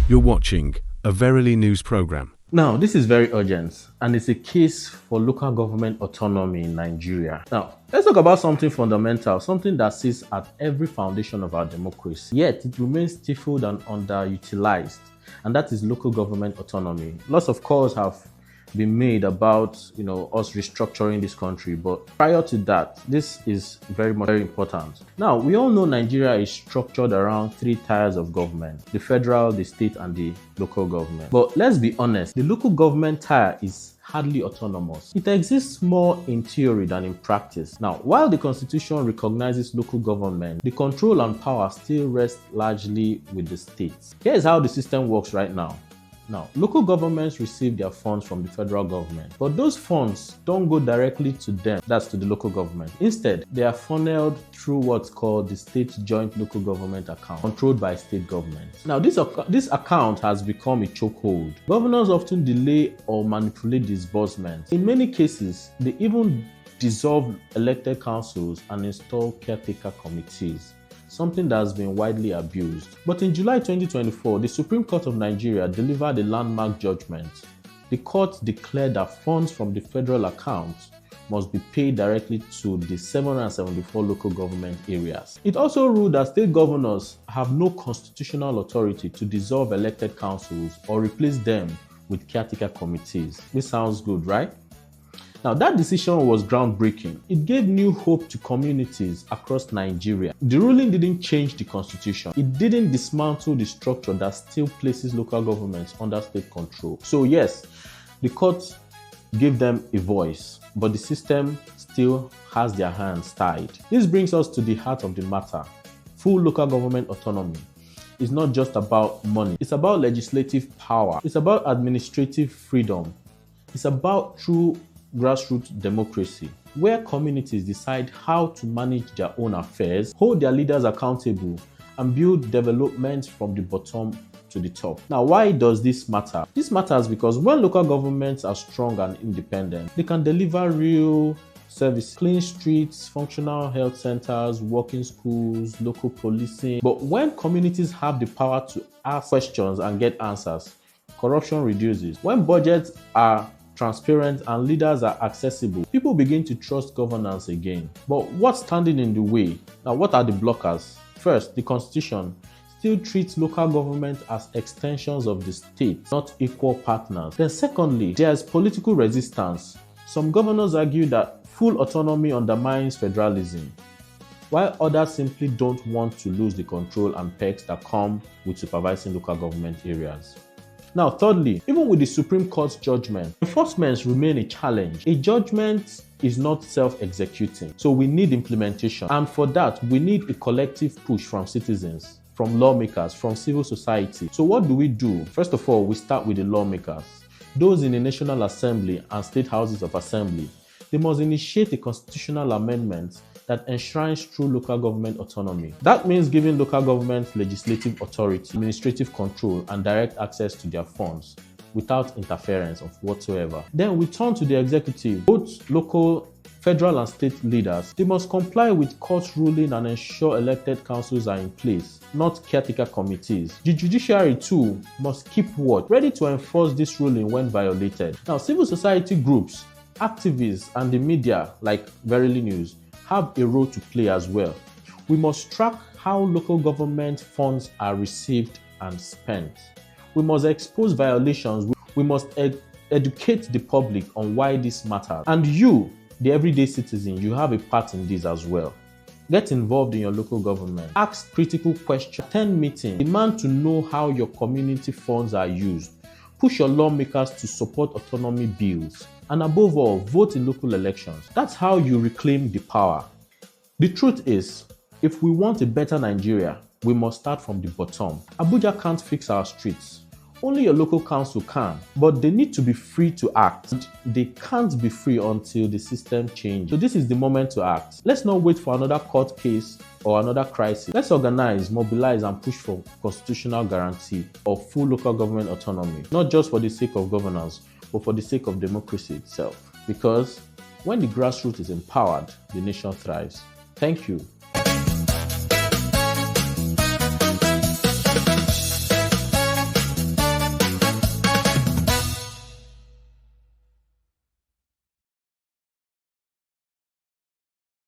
You're watching a Verily News program. Now, this is very urgent, and it's a case for local government autonomy in Nigeria. Now, let's talk about something fundamental, something that sits at every foundation of our democracy, yet it remains stifled and underutilized, and that is local government autonomy. Lots of calls have been made about us restructuring this country, but prior to that, this is very important. Now, we all know Nigeria is structured around three tiers of government: the federal, the state, and the local government. But let's be honest, the local government tier is hardly autonomous. It exists more in theory than in practice. Now, while the constitution recognizes local government, the control and power still rest largely with the states. Here's how the system works right now. Now, local governments receive their funds from the federal government, but those funds don't go directly to them, that's to the local government. Instead, they are funneled through what's called the State Joint Local Government Account, controlled by state governments. Now, this account has become a chokehold. Governors often delay or manipulate disbursements. In many cases, they even dissolve elected councils and install caretaker committees, something that has been widely abused. But in July 2024, the Supreme Court of Nigeria delivered a landmark judgment. The court declared that funds from the federal account must be paid directly to the 774 local government areas. It also ruled that state governors have no constitutional authority to dissolve elected councils or replace them with caretaker committees. This sounds good, right? Now, that decision was groundbreaking. It gave new hope to communities across Nigeria. The ruling didn't change the constitution. It didn't dismantle the structure that still places local governments under state control. So yes, the court gave them a voice, but the system still has their hands tied. This brings us to the heart of the matter. Full local government autonomy is not just about money. It's about legislative power. It's about administrative freedom. It's about true grassroots democracy, where communities decide how to manage their own affairs, hold their leaders accountable, and build development from the bottom to the top. Now, why does this matter? This matters because when local governments are strong and independent, they can deliver real services: clean streets, functional health centers, working schools, local policing. But when communities have the power to ask questions and get answers, corruption reduces. When budgets are transparent and leaders are accessible, people begin to trust governance again. But what's standing in the way? Now, what are the blockers? First, the constitution still treats local government as extensions of the state, not equal partners. Then secondly, there's political resistance. Some governors argue that full autonomy undermines federalism, while others simply don't want to lose the control and perks that come with supervising local government areas. Now, thirdly, even with the Supreme Court's judgment, enforcement remains a challenge. A judgment is not self-executing, so we need implementation. And for that, we need a collective push from citizens, from lawmakers, from civil society. So what do we do? First of all, we start with the lawmakers, those in the National Assembly and state houses of assembly. They must initiate a constitutional amendment that enshrines true local government autonomy. That means giving local governments legislative authority, administrative control, and direct access to their funds without interference of whatsoever. Then we turn to the executive. Both local, federal, and state leaders, they must comply with court ruling and ensure elected councils are in place, not caretaker committees. The judiciary too must keep watch, ready to enforce this ruling when violated. Now, civil society groups, activists, and the media like Verily News have a role to play as well. We must track how local government funds are received and spent. We must expose violations. We must educate the public on why this matters. And you, the everyday citizen, you have a part in this as well. Get involved in your local government. Ask critical questions. Attend meetings. Demand to know how your community funds are used. Push your lawmakers to support autonomy bills. And above all, vote in local elections. That's how you reclaim the power. The truth is, if we want a better Nigeria, we must start from the bottom. Abuja can't fix our streets. Only your local council can. But they need to be free to act. And they can't be free until the system changes. So this is the moment to act. Let's not wait for another court case or another crisis. Let's organize, mobilize, and push for constitutional guarantee of full local government autonomy. Not just for the sake of governance, but for the sake of democracy itself. Because when the grassroots is empowered, the nation thrives. Thank you.